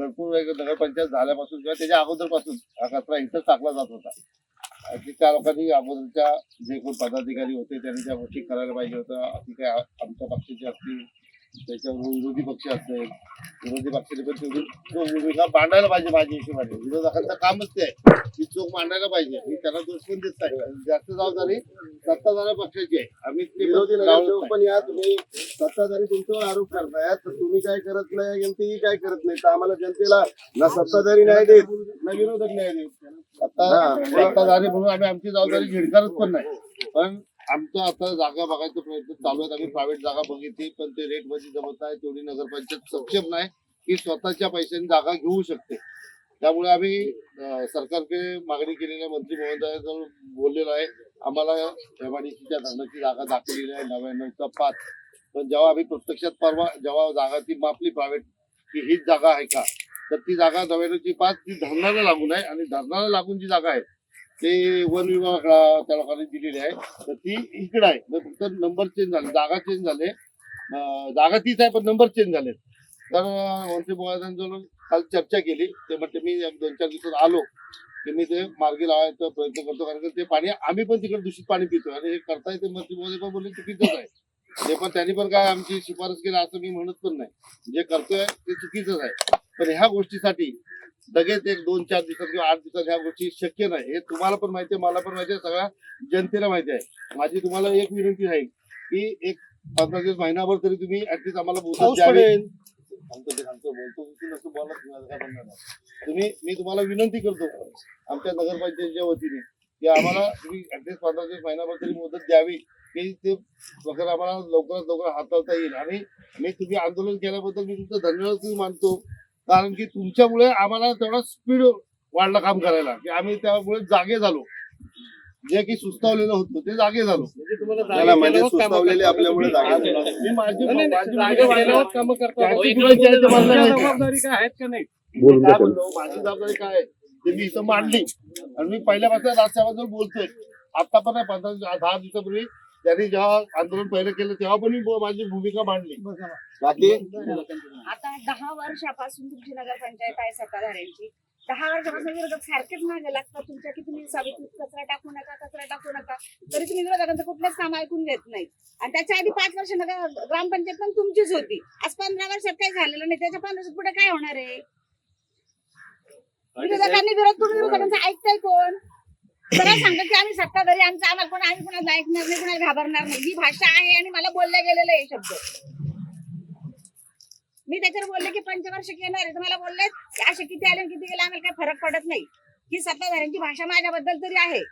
भरपूर नगरपंचायत झाल्यापासून किंवा त्याच्या अगोदरपासून हा कचरा इथं टाकला जात होता. त्या लोकांनी अगोदरच्या जे कोण पदाधिकारी होते त्यांनी त्या गोष्टी करायला पाहिजे होतं. अशी काय आमच्या पक्षाची असतील, त्याच्यावर विरोधी पक्ष असेल, विरोधी पक्षाने पण तेवढी भूमिका मांडायला पाहिजे. माझ्या हिशोबाने विरोधकांचं कामच ते आहे की चोख मांडायला पाहिजे. मी त्याला दोष पण देत नाही. जास्त जबाबदारी सत्ताधारी पक्षाची आहे. आम्ही ते विरोधी नगरसेवक पण या तुम्ही सत्ताधारी तुमच्यावर आरोप करताय, तर तुम्ही काय करत नाही, जनतेही काय करत नाही. तर आम्हाला जनतेला ना सत्ताधारी न्याय देत ना विरोधक न्याय देत. सत्ताधारी म्हणून आम्ही आमची जबाबदारी झिडकारत पण नाही. पण आमचं आता जागा बघायचा प्रयत्न चालू आहेत. आम्ही प्रायव्हेट जागा बघितली, पण ते रेट मध्ये जमत आहे. तेवढी नगरपंचायत सक्षम नाही की स्वतःच्या पैशांनी जागा घेऊ शकते. त्यामुळे आम्ही सरकारकडे मागणी केलेली आहे. मंत्री महोदयाजवळ बोललेलो आहे. आम्हाला एमआयडीसीच्या धरणाची जागा दाखवलेली आहे 99/5. पण जेव्हा आम्ही प्रत्यक्षात परवा जेव्हा जागा ती मापली प्रायव्हेट की हीच जागा आहे का, तर ती जागा 99/5 ती धरणाला लागून आहे. आणि धरणाला लागून जी जागा आहे ते वन विभागाला त्या लोकांनी दिलेली आहे. तर ती इकडे आहे. फक्त नंबर चेंज झाले, जागा चेंज झाले. जागा तीच आहे पण नंबर चेंज झाले. तर मंत्री महोदयांजवळ काल चर्चा केली. ते म्हणते मी 2-4 दिवसात आलो की मी ते मार्गी लावायचा प्रयत्न करतो. कारण ते पाणी आम्ही पण तिकडे दूषित पाणी पितो आणि हे करताय ते मंत्री महोदय पण बोलले चुकीचंच आहे. ते पण त्यांनी पण काय आमची शिफारस केली असं मी म्हणत पण नाही. जे करतोय ते चुकीचंच आहे. पण ह्या गोष्टीसाठी लगेच 1-2-4 दिवसात किंवा 8 दिवसात ह्या गोष्टी शक्य नाही. हे तुम्हाला पण माहिती आहे, मला पण माहिती आहे, सगळ्या जनतेला माहिती आहे. माझी तुम्हाला एक विनंती आहे की एक 15 दिवस महिनाभर तरी तुम्ही ऍटलीस्ट आम्हाला मुदत द्यावी. तुम्ही मी तुम्हाला विनंती करतो आमच्या नगरपंचायतीच्या वतीने की आम्हाला तुम्ही ऍटलीस्ट 15 दिवस महिनाभर तरी मुदत द्यावी की ते प्रकार आम्हाला लवकरात लवकर हाताळता येईल. आणि मी तुम्ही आंदोलन केल्याबद्दल मी तुमचं धन्यवाद तुम्ही मानतो. कारण की तुमच्यामुळे आम्हाला तेवढा स्पीड वाढला काम करायला की आम्ही त्यामुळे जागे झालो. जे की सुस्तावलेलं होतं ते जागे झालो. म्हणजे सुस्तावलेले आपल्यामुळे जागे झाले. मी माझी जबाबदारी काय आहे ते मी इथं मांडली. आणि मी पहिल्यापासून राजसाहेबांजवळ बोलतोय. आता पण 10 दिवसापूर्वी त्यांनी जेव्हा आंदोलन पहिलं केलं तेव्हा पण मी माझी भूमिका मांडली. बाकी आता 10 वर्षापासून तुमची नगरपंचायत आहे सत्ताधाऱ्यांची. 10 वर्षापासून विरोधक सारखेच मागे लागतात तुमच्या की तुम्ही सावित्रीत कचरा टाकू नका, कचरा टाकू नका. तरी तुम्ही विरोधकांचं कुठलंच काम ऐकून घेत नाही. आणि त्याच्या आधी 5 वर्ष ग्रामपंचायत पण तुमचीच होती. आज 15 वर्षात काही झालेलं नाही. त्याच्या 15 वर्षात पुढे काय होणार आहे? विरोधकांनी विरोध करून विरोधकांचं ऐकताय कोण? सरळ सांगतो की आम्ही सत्ताधारी, आम्हाला कोण, आम्ही कोणाला ऐकणार नाही, कोणाला घाबरणार नाही. ही भाषा आहे आणि मला बोलल्या गेलेलं आहे शब्द. मी त्याच्यावर बोलले की पंचवार्षिक येणार आहे. तुम्हाला बोलले की असे किती आले किती गेले आम्हाला काही फरक पडत नाही. ही सत्ताधाऱ्यांची भाषा माझ्याबद्दल तरी आहे.